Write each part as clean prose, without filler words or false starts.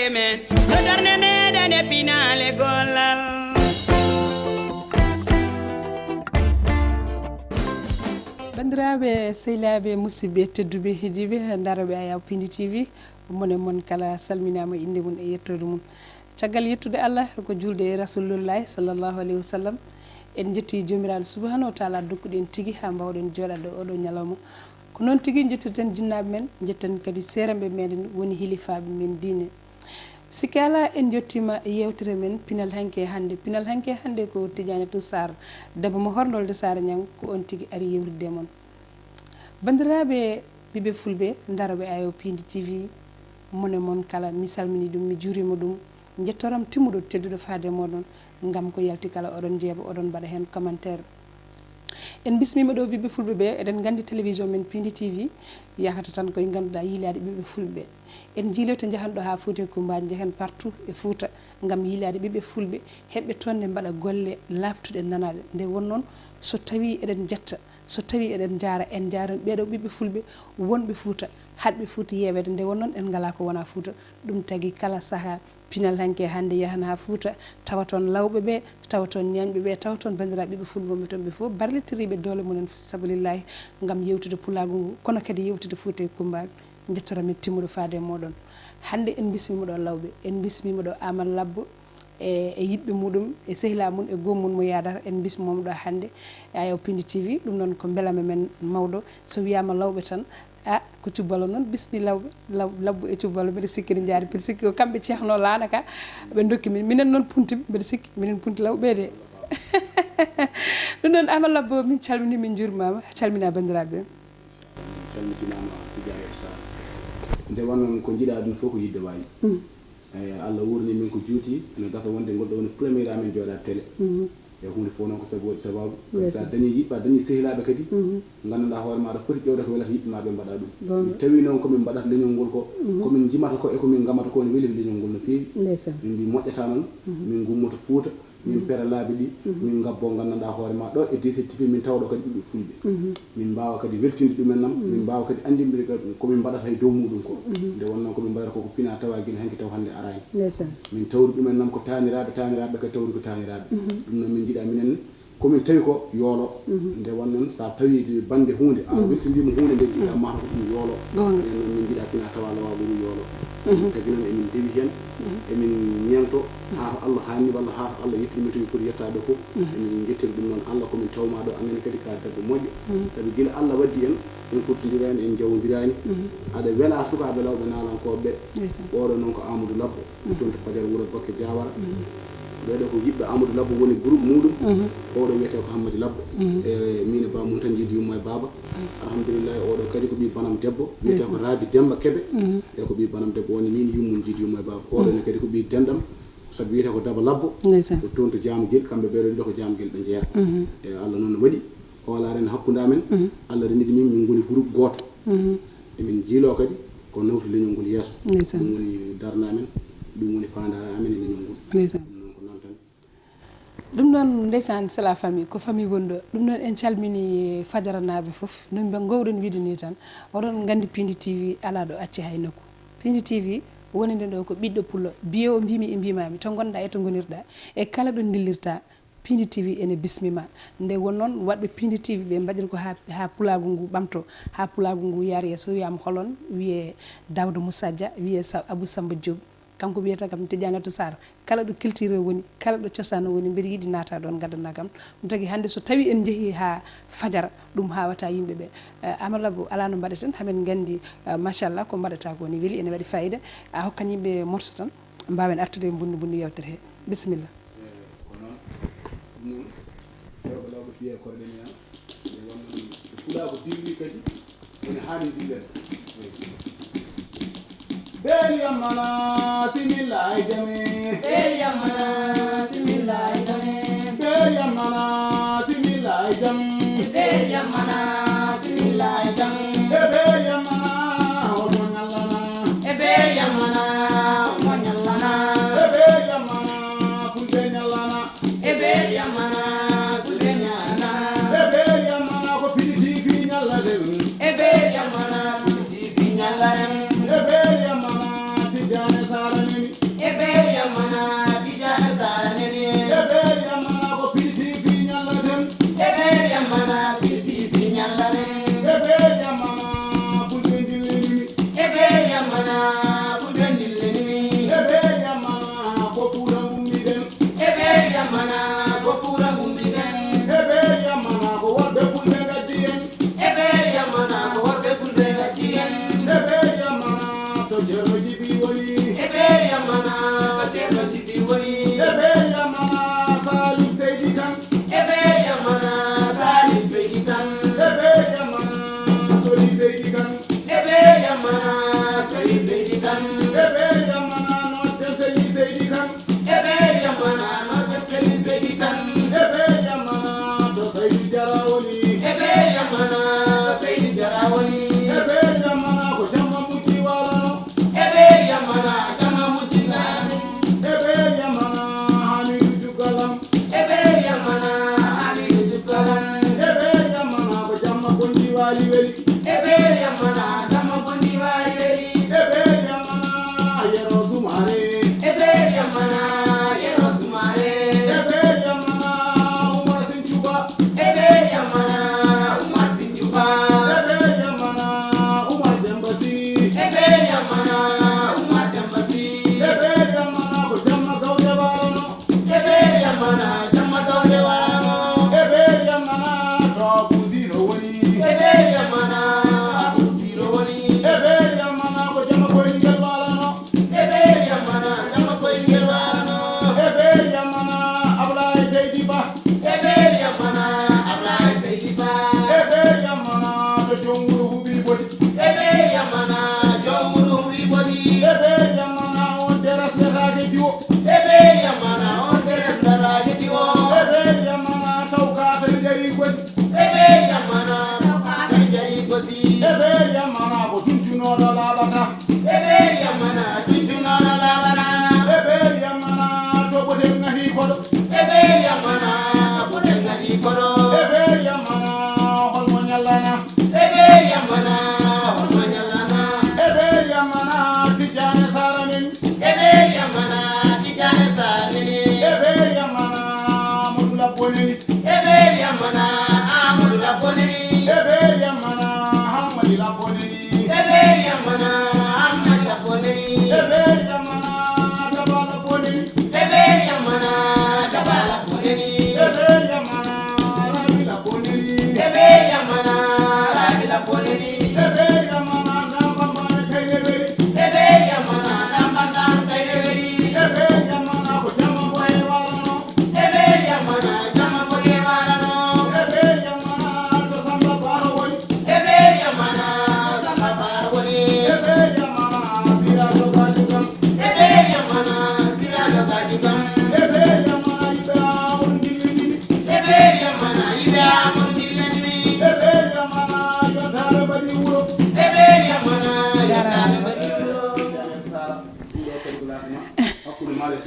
bandiraɓe men no darde meɗen e pinale gollal. bandiraɓe sehilaɓe musidɓe tedduɓe heeɗiɓe daroɓe Ayaw Pindi TV mone moon kala salminama inde mum e yettode mum. Caggal yettude Allah ko julde e rasulullahi sallllahu alayhi wa sallam en jetti jomiraɗo subahanahu wa taala dokkuɗen tigui ha mbawɗen joɗade oɗo ñalawma ko noon tigui jettirten jinnaɓe men jetten kadi seeramɓe meɗen woni hilifaɓe men diine. sikki ala en jottima yewtere men pinal hanke hande ko Tidianatou Sarr debbo mo horlolde Sara Niang ko on tigui ari yewtide moon. bandiraɓe ɓiɓe fulɓe daroɓe Ayaw Pindi TV mone moon kala mi salmini ɗum mi juurima ɗum jettoram timmuɗo tedduɗo faade moɗon gam ko yalti kala oɗon jeeɓa oɗon mbaɗa hen commentaire. en bismima ɗo ɓiɓe fulɓe ɓe eɗen gandi télévision men Pindi TV yakata tan koye ganduɗa yiilade ɓiɓe fulɓe en jiiloto jahanɗo ha Fouta Coumbaji jahen partout e Fouta gam yiilade ɓiɓe fulɓe heɓɓe tonne mbaɗa golle labtuɗe nanaɗe nde wonnoon so tawi eɗen jetta so tawi eɗen jaara en jaaran ɓeɗo ɓiɓe fulɓe wonɓe Fouta haɗɓe Fouta yewede nde wonnoon en ngala ko wona Fouta ɗum tagui kala saaha pinal hanke hande yahan ha Fouta tawa toon lawɓeɓe tawa toon ñañɓeɓe tawa toon bandiraɓe ɓiɓe fulɓe wonɓe toon ɓe foof barlittiriɓe doole mumen sabilillahi gam yewtude pulago ngu kono kadi yewtude Fouta e Coumbaɓe jettoramin timmuɗo faade moɗon. hande en bismima ɗo lawɓe en bismima ɗo Amadou Labbo e yiɗɓe muɗum e sehila mum e gommum mo yadata en bismimomo ɗo hande e Ayaw Pindi TV ɗum noon ko beelama men mawɗo so wiyama lawɓe tan ko cubbalo noon bismi lawɓe labbo e cubbalo mbiɗa sikki ne jaari mbiɗa sikki ko kamɓe ceehno laana ka ɓe dokki min minen noon puntiɓe mbiɗa sikki minen punti lawɓe de ɗum noon Amadou Labbo min calmini min juurmama calmina bandiraɓe calmitinama Tidianatou Sarr nde wonnoon ko jiiɗa ɗum fof ko yidde wawi eyi Allah wurni min ko juuti ene gasa wonde gonɗo woni premiére amen jooɗade télé e hunde fof noon ko sabu waɗi sababu sa dañi yiɓɓa dañi sehilaɓe kadi ganduɗa hoore maɗa foti ƴewde ko welata yiɓɓe ma ɓe mbaɗa ɗum tawi noon komin mbaɗata leñol ngol ko komin jimata ko e komin gamata ko ne weeli leñol ngol no fewi min mbi moƴƴata noon min gummoto Fouta min pera laabi ɗi min gabbo gandanɗa hoore ma ɗo e DCTV min tawɗo kadi ɓiɓɓe fulɓe min mbawa kadi weltinde ɗumen nam min mbawa kadi andinde komin mbaɗata e dow muɗum ko nde wonnoon komin mbaɗata koko fina tawa guila hanki taw hande arani min tawri ɗumen nam ko taniraɓe kadi tawri ko taniraɓe ɗum noon min jiiɗa minen komin tawi ko yoolo nde wonnoon sa tawi bande hunde a weltindima hunde nde mata ko ɗum yoolo nden noon min jiiɗa fina tawa lawa ɗum yoolo kadi noon emin dewi hen emin ñento ha Allah hanni walla ha Allah yettini to pour yettade fof emin jettiri ɗum noon Allah komin tawma ɗo amen kadi ka debbo moƴƴo saabi guila Allah waddi en kurtodirani en jawdirani aɗa weela sukaɓe lawɓe nalankoɓe oɗo noon ko Amadou Labbo toon to Fadiara Wuro Bakke Diawara ɓeɗo ko yiɓɓe Amadou Labbo woni groupe muɗum oɗo wiyete ko Hammadou Labbo e min e bamum tan jiidi yumma e baba alhamdulillahi oɗo kadi ko ɓi banam debbo wiyete ko Rabi Demba Keɓe e ko ɓi banam debbo woni min yummum jiidi yumma e baba oɗo ne kadi ko ɓi dendam sabu wiyete ko Daba Labbo ko toon to Diamaguel kamɓe ɓeɗo ɗo ko Diamaguel ɓe jeera e Allah noon waɗi hoolare hakkude amen Allah renidi min goni groupe goto emin jiilo kadi ko nawti leñol ngol yeeso ɗum woni darna amen ɗum woni fandare amen e leñol ngol ɗum noon ndeysan c'est la famille ko famille wonɗo ɗum noon en calmini Fadiara naɓe foof no gowɗon wiide ni tan oɗon gandi Pindi TV ala ɗo acci hay nokku Pindi TV woni nde ɗo ko ɓiɗɗo pullo biye o mbimi e mbimami to gonɗa e to gonirɗa e kala ɗo dillirta Pindi TV ene bismima nde wonnoon waɗɓe Pindi TV ɓe mbaɗiri ko ha pulago ngu ɓamto ha pulago ngu yaari yeeso wiyama holon wiye Dawda Moussa Dia wiye Abou Samba Diop kanko wiyata kam Tidianatou Sarr kala ɗo culture woni kala ɗo cosano woni mbiɗa yiiɗi naata ɗon gaddana kam ɗum tagui hande so tawi en jeehi ha Fadiara ɗum hawata yimɓeɓe Amadou Labbo ala no mbaɗeten hamin gandi machallah ko mbaɗata ko ni weeli ene waɗi fayida a hokkan yimɓe morso tan mbawen artude bunni bunni yewtere he bisimilla rewɓe lawɓe fiye korɗen yan e wonno pulaako dilli kadi woni haani dillen beeli yammana similla e jame beeli yammana similla e jame beeli yammana similla e jam beeli yammana similla e jam e beeli yammana omo ñallana e beeli yammana omo ñallana e beeli yammana fulɓe ñallana e beeli yammana fulɓe ñana e beeli yammana ko Pindi TV ñalladen e beeli yammana Pindi TV ñalladen e beeli yammana Tidiane Sarr neni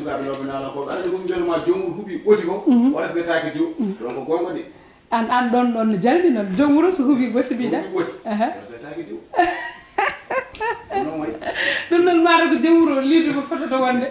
sukaɓe lawɓe naala ko aɗa ko mbiyatma jomum huuɓi ɓoti ko wala so taki diw donc ko gonga de an ɗon ɗon jalɗi noon joom wuuro so huuɓi ɓoti mbiɗa ɓoti so taki diw ɗum noon mata ko joom wuuro liidumo fototo wonde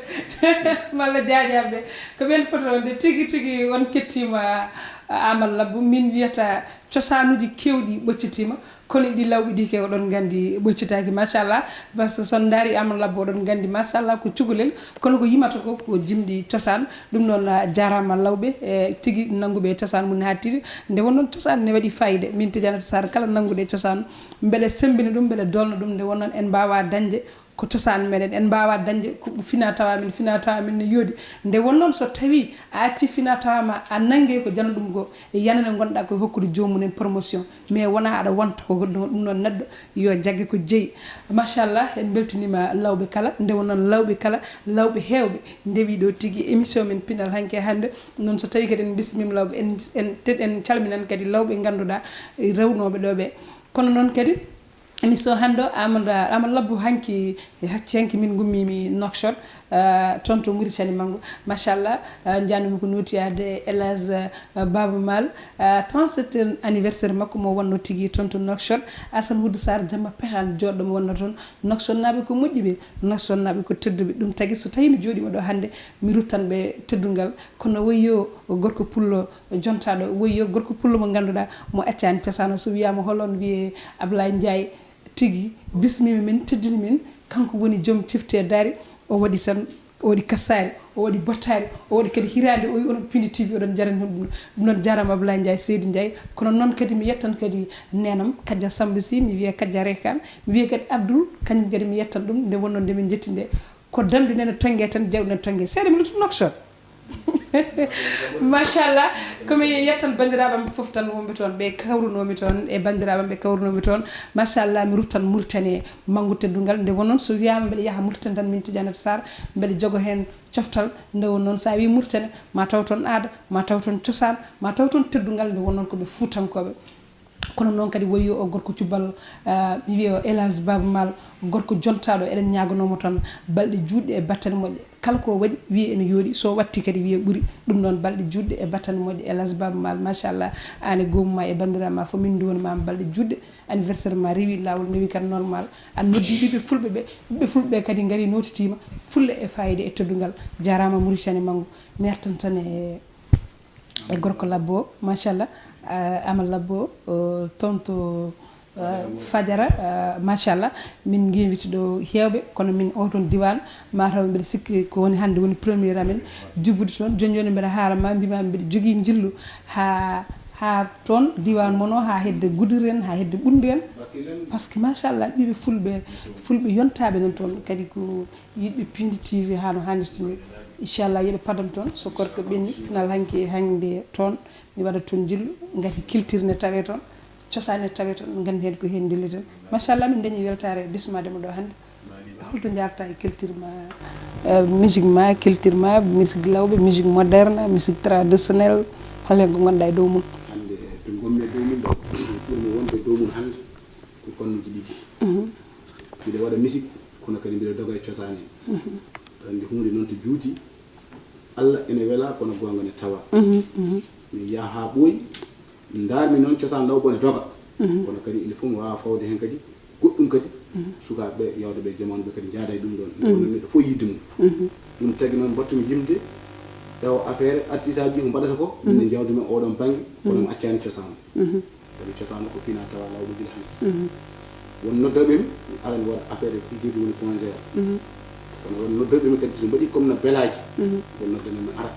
malla jaajaɓe ko ɓen fototo wonde tigui on kettima Amadou Labbo min wiyata cosanuji kewɗi ɓoccitima kono ɗi lawɓe ɗi ke oɗon gandi ɓoccitaki machallah par ce que son daari Amadou Labbo oɗon gandi machallah ko cukalel kono ko yimata ko jimɗi cosan ɗum noon jarama lawɓe e tigui nanguɓe cosan mum hattiri nde wonnoon cosan ne waɗi fayida min Tidiane Sar kala nanguɗe cosan beele sembina ɗum beele dolna ɗum nde wonnoon en mbawa dañde ko cosan meɗen en mbawa dañde ko fina tawa min ne yoodi nde wonnoon so tawi a acci fina tawama a nangue ko jana ɗum go yanane gonɗa ko hokkude jomum en promotion mais wona aɗa wonta ko ɗum noon neɗɗo yo jagge ko jeeyi machallah en beltinima lawɓe kala nde wonnoon lawɓe kala lawɓe hewɓe ndewi ɗo tigui émission min pinal hanke hande noon so tawi kadi en bismima lawɓe en calminan kadi lawɓe ganduɗa rewnoɓe ɗo ɓe kono noon kadi émission hande Amadou Labbo hanki min gummimi Nouakchott toon to Mauritanie mango machallah janumi ko notiyade Elhadj Baba Mal 37 anniversaire makko mo wonno tigui toon to Nouakchott Assane Ould Sar jamma pehal joɗɗo mo wonno toon Nouakchott naɓe ko moƴƴiɓe Nouakchott naɓe ko tedduɓe ɗum tagui so tawi mi joɗima ɗo hande mi ruttanɓe teddungal kono wayyo gorko pullo jontaɗo wayyo gorko pullo mo ganduɗa mo accani cosano so wiyama holon wiye Ablaye Ndiaye tigui bismimi min teddini min kanko woni joom cifte daari o waɗi tan o waɗi kassari o waɗi bottari o waɗi kadi hirande o wi onon Pindi TV oɗon jarani ɗum noon jarama Ablaye Ndiaye Seydi Ndiaye kono noon kadi mi yettan kadi nenam Kadja Samba Sy mi wiya Kadja Rekan mi wiya kadi Abdoul kañum kadi mi yettan ɗum nde wonno nde min jetti nde ko damde nene tongue tan jawɗen tongue seeɗa mi lutu Nouakchott machallah komi yettan bandiraɓam foof tan wonɓe toon ɓe kawrunomi toon e bandiraɓam ɓe kawrunomi toon machallah mi ruttan Mauritanie manggu teddungal nde wonnoon so wiyama mbeɗa yaaha Mauritanie tan min Tidiane Sar mbeɗa jogo hen coftal nde wonnoon sa wi Mauritanie ma taw toon aada ma taw toon cosan ma taw toon teddungal nde wonnoon koɓe Fuutankoɓe kono noon kadi wayyo o gorko cuballo mi wiya o Elhadj Baba Mal gorko jontaɗo eɗen ñagonomo tan balɗe juɗɗe e battane moƴƴe kala ko waɗi wiye ene yooɗi so watti kadi wiye ɓuuri ɗum noon balɗe juɗɗe e battane moƴƴe Elhadj Baba Mal machallah an e gomuma e bandirama fo min duwanimama balɗe juɗɗe anniversaire ma rewi lawol newi kadi normal an noddi ɓiɓɓe fulɓe ɓiɓɓe fulɓe kadi gaari notitima fulla e fayida e teddungal jarama Mauritanie mango mi artan tan e gorko Labbo machallah Amadou Labbo toon to Fadiara machallah min guewiti ɗo hewɓe kono min o toon diwan mataw mbiɗa sikki ko woni hande woni premier amen jubbude toon joni mbiɗa haalama mbima mbiɗa jogui jillu ha toon diwan mono ha hedde Goudiri en ha hedde Ɓuundi en par ce que machallah ɓiɓe fulɓe yontaɓe nan toon kadi ko yiɗɓe Pindi TV hano hannirta ni inchallah yooɓe padam toon so korko ɓenni pinal hande toon mi waɗa toon jillu gati culture ne tawe toon cosaan ne tawe toon gandi hen ko hen dilliten machallah min dañi weltare bismadema ɗo hande holto jarta e culture ma culture ma musique lawɓe musique moderne musique traditionnel holen ko gonɗa e dow mum hande to gommi e dow mum ɗo ɓurmi wonde dow mum hande ko konnuji ɗiɗi mbiɗa waɗa musique kono kadi mbiɗa doga e cosaan en andi hunde noon to juuti Allah ene wela kono gonga ne tawa mi yaha ha ɓooyi darmi noon cosaan lawɓe ne doga kono kadi il faut mi wawa fawde hen kadi goɗɗum kadi sukaɓe yawdeɓe jamanu ɓe kadi jaada e ɗum ɗon kono neɗɗo fof yidde mum ɗum tagui noon battumi yimde ewo affaire artiste aji ko mbaɗata ko min jawdumi oɗon banggue kono mi accani cosaan sabi cosaan ko fina tawa lawɓe gila hande won noddaɓemi arani waɗa affaire fijirde woni point zéro kono won noddaɓemi kadi so mbaɗi comme no belaji won noddanami ara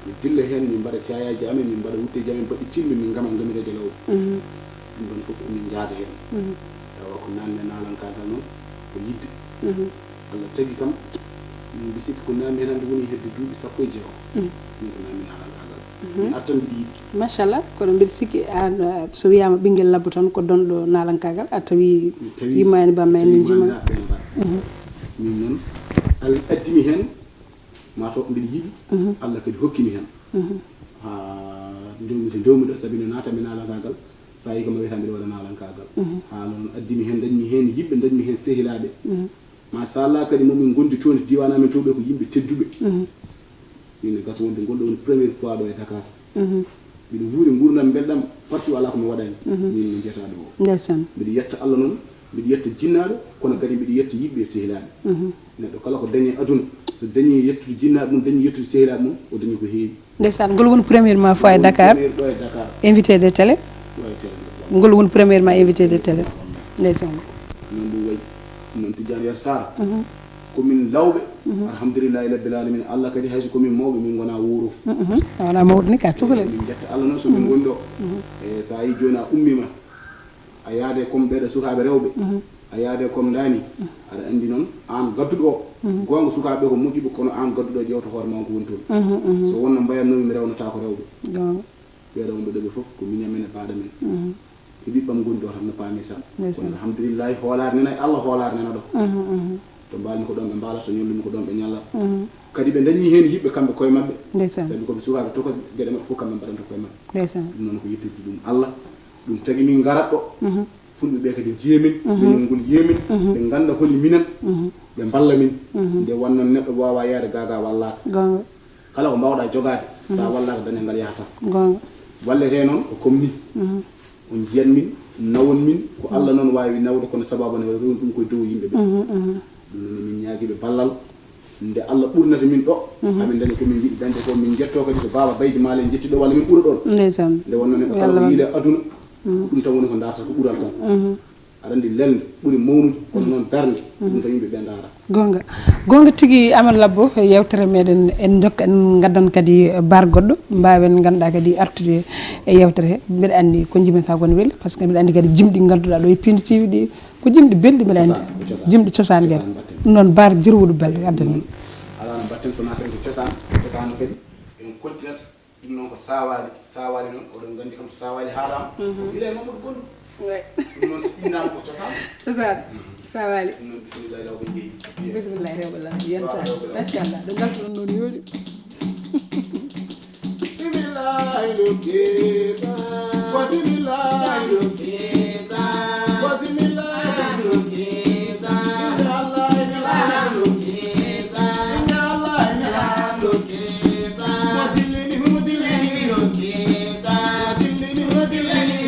mi dilla hen min mbaɗa cayaji amen min mbaɗa wutteji amen mbaɗi cilmi min gama gami radio lawɓe ɗum ɗon foof min jaada hen tawa ko nanne nalankagal noon ko yidde Allah tagui kam min mbi sikki ko namdi hen hande woni hedde duuɓi sappo e jeegom min ko namdi nalankagal mi artan mbiɗa yiiɗi machallah kono mbiɗa sikki an so wiyama ɓinguel Labbo tan ko donɗo nalankagal a tawi yimmani bamma en jima min noon Allah addimi hen mataw mbiɗa yiiɗi Allah kadi hokkimi hen ha ndewmi ɗo saabi no natami nalankagal sa yi kama wiyata mbiɗa waɗa nalankagal ha noon addimi hen dañmi hen yimɓe dañmi hen sehilaɓe machallah kadi momin gondi toon diwan amen to ɓe ko yimɓe tedduɓe ine gasa wonde gonɗo woni premiére fois ɗo e Dakar mbiɗo huuri gurdam belɗam partout ala komi waɗani min no jeyata ɗo o ndeysan mbiɗo yetta Allah noon mbiɗo yetta jinnaɗo kono kadi mbiɗo yetta yiɓɓe sehilaɓe neɗɗo kala ko dañi aduna so dañi yettude jinnaɗo mum dañi yettude sehilaɓe mum o dañi ko heewi ndeysan ngol woni premièrement fois e Dakar ɗo e Dakar invité de télé ɗo e télé ngol woni premièrement invité de télé ndeysan noon ɗum wayi noon Tidiane Yero Sarr komin lawɓe alhamdulillahi rabbil alamin Allah kadi hayso komin mawɓe min gona wuuro wona mawɗo ni ka cukalel min jetta Allah noon somin gondi ɗo e sa yi joni a ummima a yaade comme ɓeɗo sukaɓe rewɓe a yaade comme dani aɗa andi noon an gadduɗo o gonga sukaɓe ko moƴƴuɓe kono an gadduɗo ƴewta hoore ma ko woni toon so wonno mbayatnomi mi rewnata ko rewɓe ɓeɗo wonɓe ɗoɓe foof ko miñamen e baɗa men e ɓiɓɓam gondi ɗo tan no paami tan kono alhamdulillahi hoolare nena e Allah hoolare nena ɗo to mbalmi ko ɗon ɓe mbaalata to ñollumi ko ɗon ɓe ñallata kadi ɓe dañi hen yiɓɓe kamɓe koye mabɓe sabi koɓe sukaɓe tokosɓe gueɗe mabɓe fof kamɓe mbaɗanta koye mabɓe ɗum noon ko yettirde ɗum Allah ɗum tagui min garat ɗo fulɓe ɓe kadi jeemin minen ngol yemin ɓe ganda holi minen ɓe balla min nde wonnon neɗɗo wawa yaade gaga wallaka kala ko mbawɗa jogade sa wallaka dañal ngal yahata wallete noon ko comme ni on jiyat min nawon min ko Allah noon wawi nawde kono sababu ne rewni ɗum koye dow yimɓe ɓe ɗum noon min ñaaguiɓe ballal nde Allah ɓurnata min ɗo amin dañi komin jiiɗi dañde ko min jetto kadi ko baba baydi maale en jetti ɗo walla min ɓuura ɗon nde wonno neɗɗo kala ko yiile aduna ɗum tan woni ko darta ko ɓuural tan aɗa andi lende ɓuuri mawnude kono noon darde ɗum tan yimɓe ɓe daara gonga tigui Amadou Labbo yewtere meɗen en dokka en gaddan kadi bar goɗɗo mbawen ganduɗa kadi artude e yewtere he mbiɗa andi ko jimata kone weeli par ce que mbiɗa andi kadi jimɗi ganduɗa ɗo e Pinde TV ɗi ko jimɗi belɗi mbiɗa andi jimɗi cosaan kadi ɗum noon bar jirwuɗo belɗo addan min ala no mbatten so naten ko cosaan kadi en continat ɗum noon ko sawali noon oɗon gandi kam so sawali haalama wiile Mamadou Gondou ɗum noon innama ko cosaan sawali ɗum noon bisimillahi rewɓe jeeyi bisimillahi rewɓe la yenta machallah ɗo galtoɗon noon yooɗi bisimillahi lokkeeta ko bisimillahi lokkeesa ko bisimillahi lokkeesa inna Allah inna lokkeesa inna Allah inna lokkeesa ko dillini lokkeesa dillini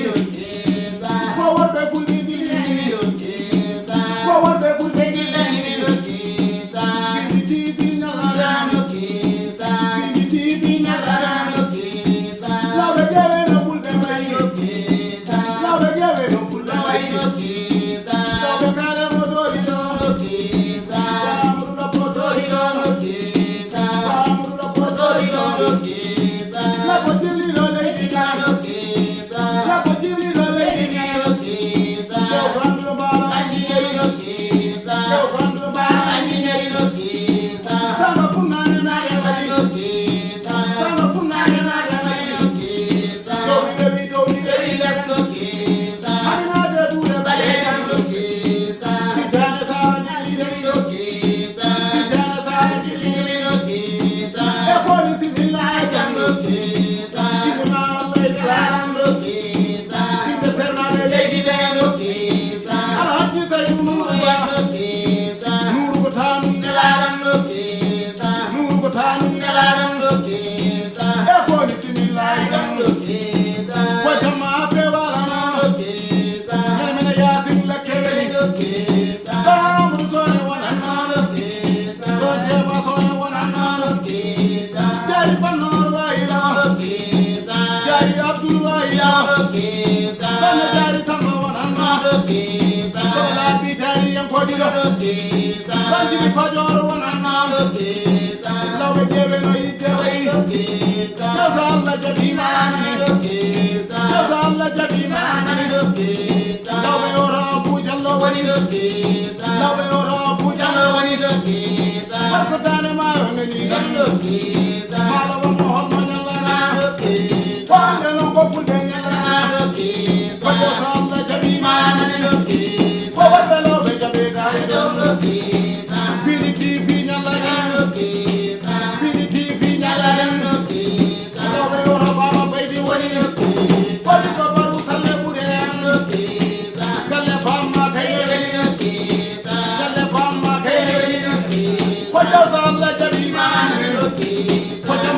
lokkeesa ko worɓe fulɓe dillini lokkeesa ko worɓe fulɓe dillini lokkeesa Pinde TV ñalada lokkeesa Pinde TV ñalada lokkeesa lawɓe ƴeewe no fulɓe wayi lokkeesa lawɓe ƴeewe no fulɓe wayi lokkeesa lawɓe kaale mo doori ɗo lokkeesa Amadou Labbo doori ɗo lokkeesa Amadou Labbo doori ɗo lokkeesa Labbo jirliɗo leydi ka lokkeesa Labbo jirliɗo leydi ka lokkeesa yew ganduɗo mbaalo anjiñeri lokkeesa yew ganduɗo mbaalo anjiñeri lokkeesa sama funnane naɗe waɗi lokkeesa sama funnane naɗe waɗi lokkeesa dowɗi rewi les lokkeesa haminade ɓuure ɓaleejam lokkeesa Tidiane Sara jilliɗemi lokkeesa Tidiane Sara jilliɗemi lokkeesa e koni simillahi jam lokkeesa idema leydi lalam lokkeesa inde sernaɓe leydi ɓe lokkeesa alhaji Saydou Nourou Ba lokkeesa Nourou ko tanum nelaɗam lokkeesa Nourou ko tanum nelaɗam lokkeesa e koni simillahi jam lokkeesa ko jamma appe walano lokkeesa ñande mene Yasin lekkere lokkeesa ko Amadou Sone wonanno lokkeesa ko Jeeba Sone wonanno lokkeesa Jari Bannor wayla lokkeesa Jari Abdoul wayla lokkeesa kono Jari Samba wonanno lokkeesa Sohlaɓi Jari yankodi ɗo lokkeesa Banjiri Fajor wonanno lokkeesa lawɓe ƴeewe no yidde wayi lokkeesa josa Allah jaɓima anani lokkeesa josa Allah jaɓima anani lokkeesa lawɓe oro Abou Diallo woni lokkeesa lawɓe oro Abou Diallo woni lokkeesa barko dane maaro ngani ɗon lokkeesa maalo wonno holno ñallana lokkeesa wande noon ko fulɓe ñallana lokkeesa ko josa Allah jaɓima anani lokkeesa ko woɓɓe lawɓe jaɓetare dow lokkeesa Pinde TV ñallana lokkeesa Pinde TV ñallana lokkeesa lawɓe oro Baba Baydi woni lokkeesa woni ko baru salle ɓuure am lokkeesa galle Bamma Kayre woni lokkeesa galle Bamma Kayre woni lokkeesa ko josa Allah jaɓima anani lokkeesa ko jam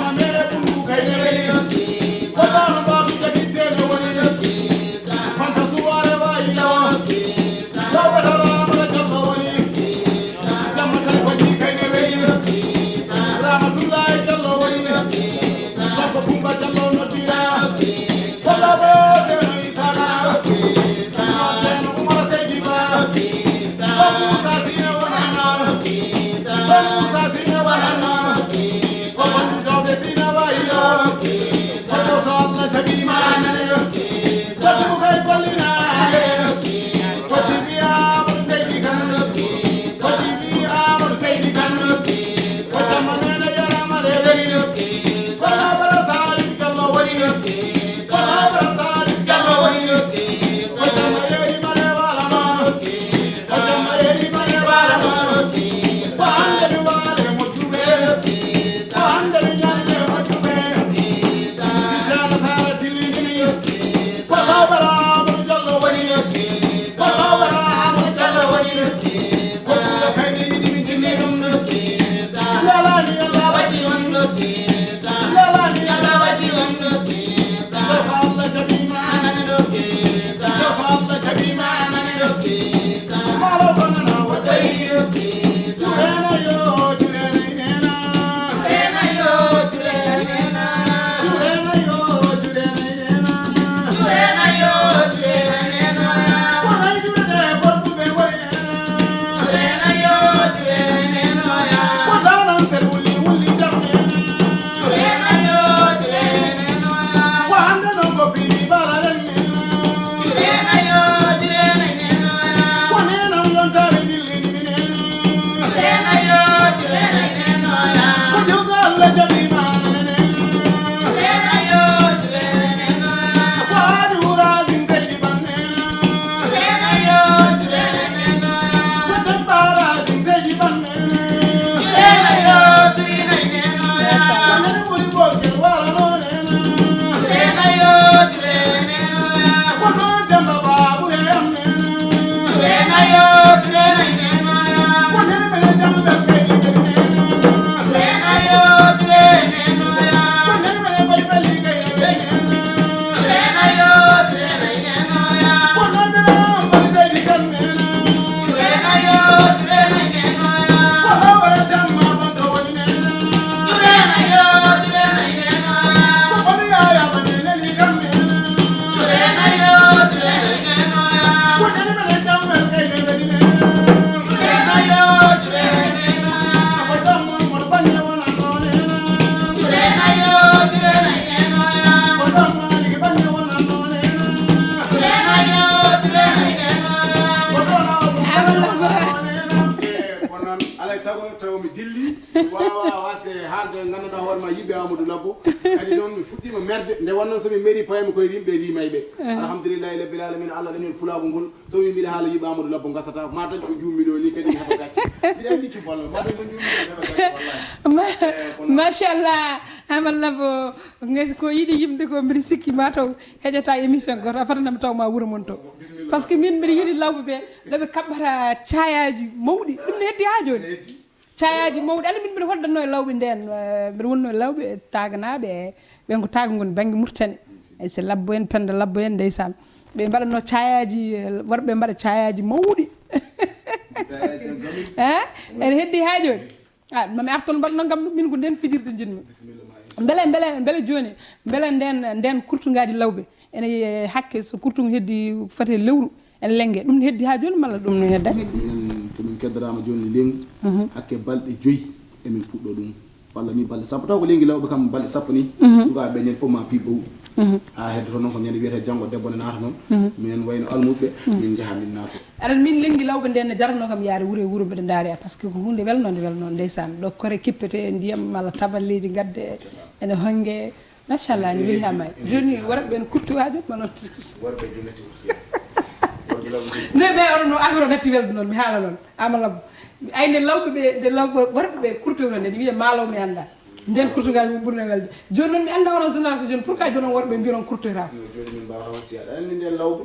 alay sago taw mi dilli wawa wasde haalde ganduɗa hoore ma yimɓe Amadou Labbo kadi noon mi fuɗɗima merde nde wonnoon somi mairie paymi koye rimɓe rimayɓe alhamdulillahi rabbil alamin Allah dañol pulago ngol somi mbiɗa haala yimɓe Amadou Labbo gasata ma tañ ko jummiɗo ni kadi heɓa gacce mbiɗa andi cuballo ma tañ ko jummiɗo heɓa gacce wallahi machallah Amadou Labbo ko yiɗi yimde ko mbiɗa sikki ma taw heƴata émission goto a fatanami taw ma wuuro mon to par ce que min mbiɗa yiiɗi lawɓe ɓe ɗoɓe kaɓɓata cayaji mawɗi ɗum ne heddi ha joni cayaji mawɗi andi min mbiɗa hoddanno e lawɓe nden mbiɗa wonno e lawɓe taganaɓe ɓen ko taga goni banggue Mauritanie e so Labbo en Penda Labbo en ndeysan ɓe mbaɗatno cayaji worɓe mbaɗa cayaji mawɗi ene heddi ha joni mami artono mbaɗno gam ɗum min ko nden fijirde jinmi beele joni beele nden kurtugaji lawɓe ene hakke so kurtugu heddi fate lewru ene lengge ɗum ne heddi ha joni malla ɗum no heddati tomin keddarama joni lenggu hakke balɗe 5 emin puɗɗo ɗum walla ni balɗe sappo taw ko lenggi lawɓe kam balɗe sappo ni sukaɓe ñen fof ma piɓɓo ha heddoto noon ko ñande wiyete janggo debbo ne naata noon minen wayno almuɓe min jaaha min naato aɗan min lenggi lawɓe nde ne jarano kam yaade wuuro mbiɗa daari par ce que ko hunde welnode ndeysan ɗo kore kippete ndiyam malla taballeji gadde ene hongue machallah ne weeli ha may joni worɓe ne kurtu ha joni manon worɓe jonati ne ɓe oɗon affaire o natti welde noon mi haala noon Amadou Labbo ayne lawɓe ɓe worɓe ɓe kurtoro nde wiye maalaw mi anda nden kurtugaji mum ɓurne welde joni noon mi anda onon génération joni pourquoi joni on worɓe mbiron kurtorama joni min mbawata wattiyaɗa andi nden lawɓe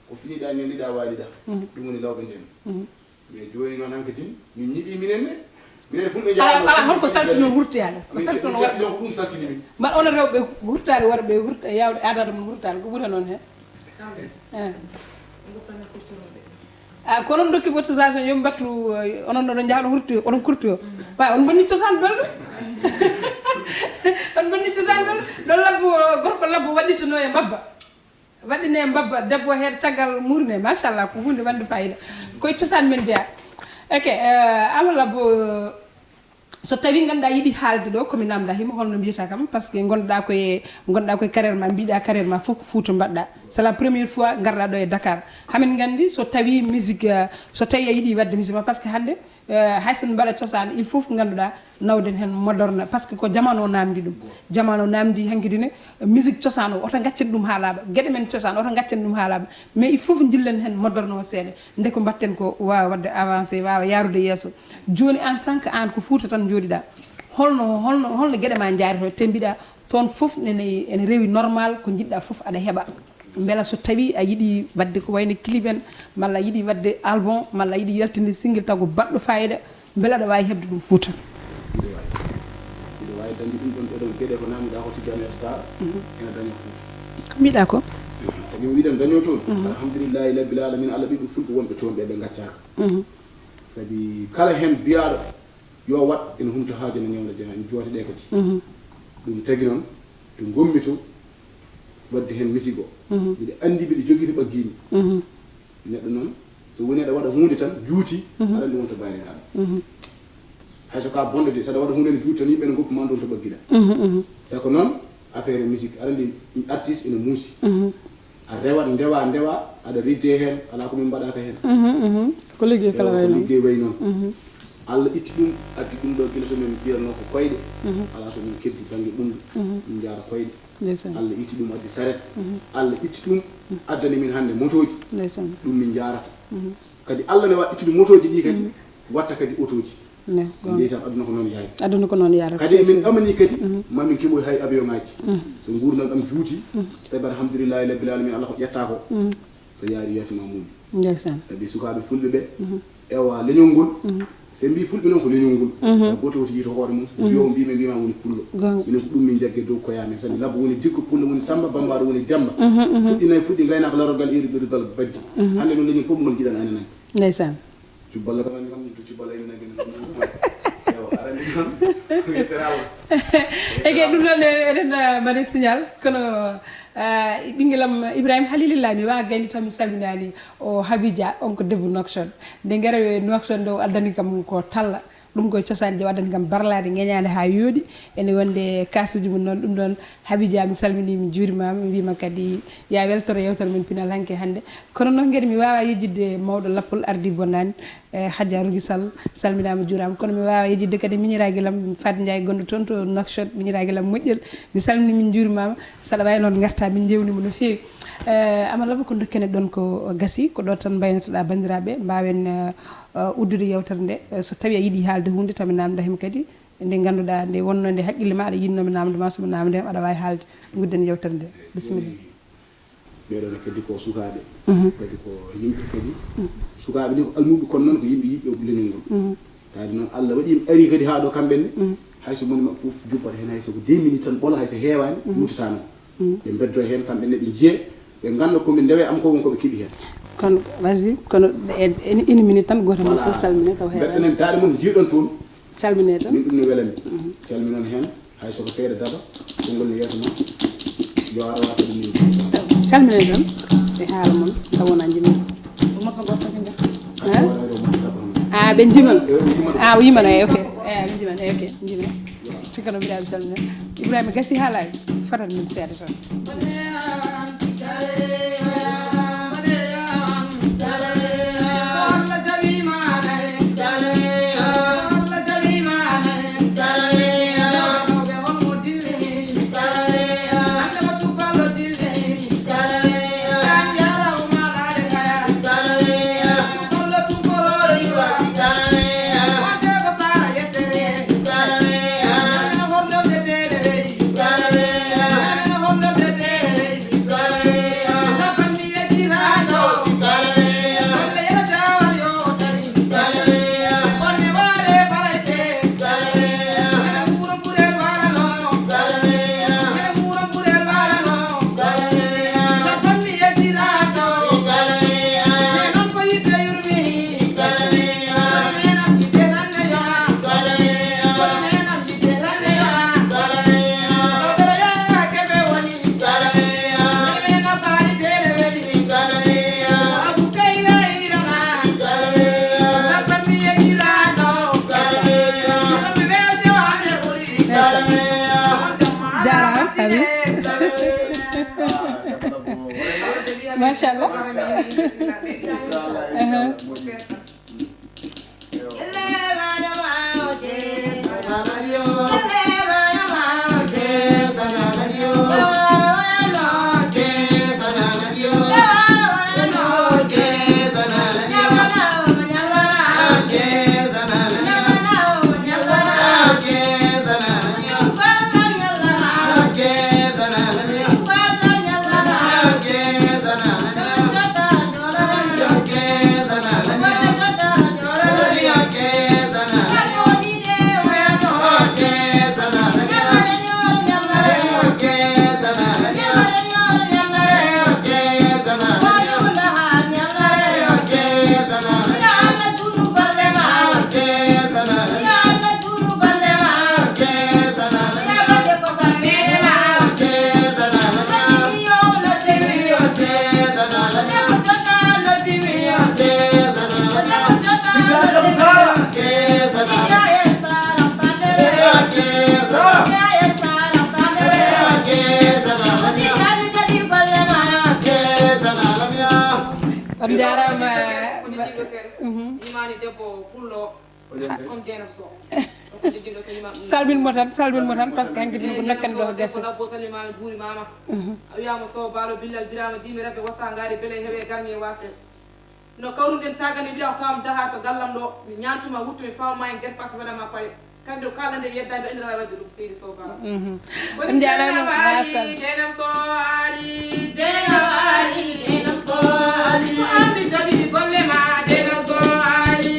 ko finiɗa ni ndiɗa waaliɗa ɗum woni lawɓe nden mais joni noon hankkadi min ñiɓi minen fulɓe ala holko saltino wurtoyade ko saltino ko ɗum saltini min mbaɗa ono rewɓe hurtade worɓe yawde adade mum hurtade ko ɓuura noon hen kono on dokki autorisation yomi battu onon ɗo jahano hurti oɗon kurti o wa on bonni cosaan belɗo on bonni cosaan belɗo ɗo Labbo gorko Labbo waɗitano e mbabba waɗine mbabba debbo heeɗa caggal murne machallah ko hunde wande fayida koye cosaan men jeeya ok Amadou Labbo so tawi ganduɗa yiiɗi haalde ɗo komi namda himo holno mbiyata kam par ce que gonɗa koye carrière ma mbiɗa carrière ma fof ko Fouta mbaɗɗa c'est la première fois garɗa ɗo e Dakar hamin gandi so tawi musique so tawi a yiiɗi wadde musique ma par ce que hande haysen mbaɗa cosaan il faut ko ganduɗa nawden hen modorna par ce que ko jamano namdi ɗum jamano namdi hankkadine musique cosaan o oto gaccen ɗum ha laaɓa gueɗe men cosaan oto gaccen ɗum ha laaɓa mais il faut dillen hen modorno o seeɗa nde ko mbatten ko wawa wadde avancé wawa yarude yesso joni en tant que an ko Fouta tan jooɗiɗa holno gueɗe ma jaarito te mbiɗa toon foof ene rewi normal ko jiɗɗa foof aɗa heeɓa beela so tawi a yiiɗi wadde ko wayno clip en malla a yiiɗi wadde album malla a yiiɗi yaltinde single taw ko baɗɗo fayida beela aɗa wawi hebde ɗum Fouta mbiɗa wawi dañde ɗum ɗon ɗoɗon gueɗe ko namdiɗa ko Tidiane Sarr ene daña Fouta mbiɗa ko tawi mbiɗen daño toon alhamdulillahi rabbil alamin Allah ɓiɓe fulɓe wonɓe toon ɓe gaccaka saabi kala hen biyaɗo yo wat ene humta haaji no ñewna jena en joote ɗe kadi ɗum tagui noon to gommi to wadde hen musique o mbiɗa andi mbiɗa joguiri ɓaggimi neɗɗo noon so woni aɗa waɗa hunde tan juuti aɗa andi wonto bayrinaɗa hayso ka bonɗo de saɗa waɗa hunde ne juuti tan yimɓe ne goppuma ɗon to ɓagguiɗa sako noon affaire musique aɗa andi artiste ene muusi a rewat ndewa aɗa ridde hen ala komin mbaɗaka hen ko liggey kala way noon liggey way noon Allah itti ɗum addi ɗum ɗo gila to min mbiyatno ko koyɗe ala so min keddi banggue ɓundu min jaara koyɗe Allah itti ɗum addi saret Allah itti ɗum addani min hande motoji ɗum min jarata kadi Allah ne wa itti ɗum motoji ɗi kadi watta kadi autoji ndeysan aduna ko noon yaari kadi min amani kadi mamin keɓoy hay avion ngaji so gurdam ɗam juuti sabi alhamdulillahi rabbil alamin Allah ko ƴetta ko so yaari yeeso ma mum sabi sukaɓe fulɓe ɓe ewa leñol ngol se mbi fulɓe noon ko leñol ngol goto woti yito hoore mum yo mbima woni pullo minen ko ɗum min jagge dow koyamen sabi Labbo woni dikko pullo woni Samba Bambaɗo woni Demba fuɗɗi gaynaka larogal irigal baddi hande noon leñol fof ngol jiɗan ane nagge ndeysan cubballa kam cubballa ene nagge ege ɗum ɗon eɗen mbaɗi signal kono ɓinguelam Ibrahima Halilillah mi wawa gayni tan mi salminani o Habidja on ko debbo Nouakchott nde garewe Nouakchott nde o addani kam ko talla ɗum koye cosaan je waddani kam barlade ŋeñade ha yooɗi ene wonde kasuji mum noon ɗum ɗon Habidja mi salmini mi juurimama mi wima kadi ya weltoro yewtere men pinal hanke hande kono noon gueɗe mi wawa yejjidde mawɗo Lappol ardi bonnani Hadja Rugi Sall salminama juurama kono mi wawa yejidde kadi miñirague lam Fadi Ndiaye gonɗo toon to Nouakchott miñirague lam moƴƴel mi salmini min juurimama saɗa wawi noon garta min jewnimo no fewi Amadou ko dokkene ɗon ko gasi ko ɗo tan mbaynotoɗa bandiraɓe mbawen uddude yewtere nde so tawi a yiiɗi haalde hunde tami namda hen kadi nde ganduɗa nde wonno nde haqqille ma aɗa yinnomi namdoma somi namde hem aɗa wawi haalde gudden yewtere nde bisimilla ɓeɗon kadi ko sukaɓe kadi ko yimɓe kadi sukaɓe ɗi ko almuɓe kono noon ko yimɓe yiɓɓe leñol ngol tawde noon Allah waɗi ari kadi ha ɗo kamɓenne hayso moni mabɓe foof juppata hen hayso ko 2 minutes tan ɓoola hayso heewani juttatano ɓe beddo hen kamɓenne ɓe jiiye ɓe ganda koɓe ndewe am ko won koɓe kiiɓi hen kono vas-y kono une minute tan goto mon fof salmine taw heewani beɗɗenen daade mon jiiɗon toon calmine tan min ɗum ne welami calminon hen hayso ko seeɗa daba konngol ne yeeso ma yo aɗa wasa ɗum min calmine tan e haala moon taw wona jimin morso goto tan ɓe jiman o yiman ey ok ɓe jiman ey ok jiman cikano mbiɗa mi salmine Ibrahima gasi haalani fatan min seeɗa tan Mashallah. salmin mo tan parce que hanki dum ko nakkan do gesse ko salima buuri mama awiyama so balo billal birama jimi rabbe wasa ngari bele hewe garni wase no kawrunden tagani biya kam daha to gallam do mi nyantuma wuttu mi fawma en get pas madama pare kande kala nde yeddaɓe andira wadde ɗum seydi so balo on jarama masal denam so ali denam so ali so ami jabi golle ma denam so ali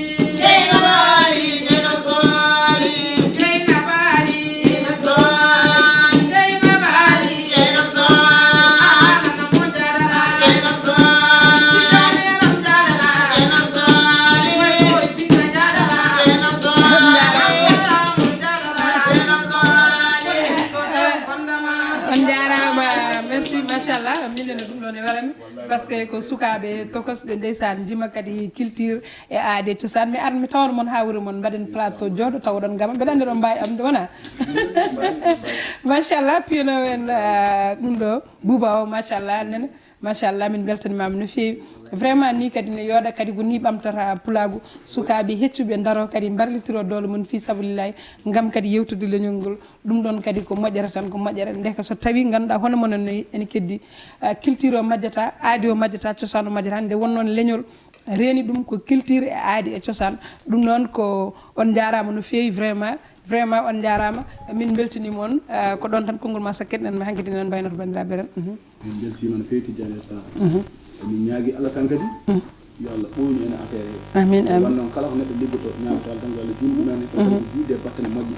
parce que ko sukaɓe tokosɓe ndeysan jima kadi culture e aade cosaan mi ar mi tawno mon ha wuuro mon mbaɗen plateau jooɗo tawɗon gama mbeɗa andi ɗon mbawi amde wona machallah piyano en ɗum ɗo Bouba o machallah nene machallah min beltanimama no fewi vraiment ni kadi ne yooɗa kadi ko ni ɓamtata pulagu sukaɓe heccuɓe daro kadi barlitiro doole mum fi sabilillahi gam kadi yewtude leñol ngol ɗum ɗon kadi ko moƴƴere tan ko moƴƴere ndeka so tawi ganduɗa hono mono ene keddi culture o majjata aadi o majjata cosaan o majjata nde wonnoon leñol reeni ɗum ko culture e aadi e cosaan ɗum noon ko on jarama no fewi vraiment on jarama min beltanima on ko ɗon tan konngol ma sakkeɗen ma hankkadi noon mbaynoto bandiraɓe ren min beltima no fewi Tidiane Sarr min ñaagui Allah tan kadi yo Allah ɓoynu en affaire amin amin wonnoon kala ko neɗɗo liggoto ñaamato Allah tan ko Allah juutɗo men kadi juutde battane moƴƴe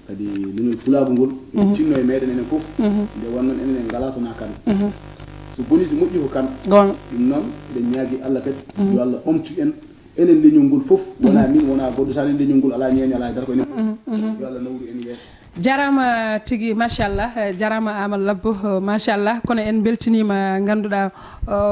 kadi leñol pulagu ngol tinno e meɗen enen foof nde wonnoon enen en ngala sona kamɓe so boni so moƴƴi ko kamɓe gonga ɗum noon eɗen ñaagui Allah kadi yo Allah ɓamtu en enen leñol ngol fof wona min wona goɗɗo sa enen leñol ngol ala ñeeño ala dara ko enen fof yo Allah nawru en yeeso jarama tigui machallah jarama Amadou Labbo machallah kono en beltinima ganduɗa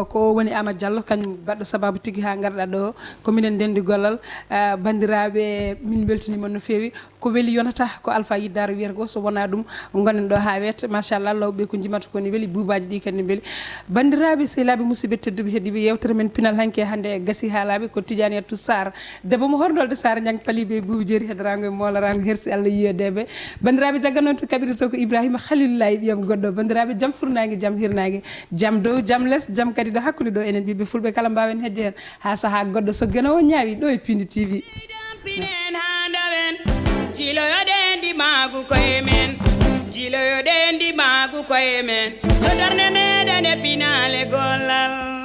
ko woni Amadou Diallo kañum baɗɗo sababu tigui ha garɗa ɗo ko minen dendi gollal bandiraɓe min beltinima no fewi ko weeli yonata ko Alpha Yiddara wiyata ko so wona ɗum gonen ɗo ha wet machallah lawɓe ko jimata koni weeli buubaji ɗi kadi beeli bandiraɓe sehilaɓe musidɓe tedduɓe heddiɓe yewtere men pinal hanke hande gasi haalaɓe ko Tidiane Yatou Sarr debbo mo horɗolde Sarr jang paliɓe buubi jeeri heddorango e molarago hersi Allah yiyodeɓe bandiraɓe jagga noon to kaɓirito ko Ibrahima Khalilullahi ɓiyam goɗɗo bandiraɓe jaam furnagi jaam hirnagi jaam dow jaam less jaam kadi ɗo hakkude ɗo enen ɓiɓe fulɓe kala mbawen hedde hen ha saaha goɗɗo so guenawo ñaawi ɗo e Pindi TV jiloyoɗen di magu koye men jiloyoɗen di magu koye men to darne meɗen e pinale gollal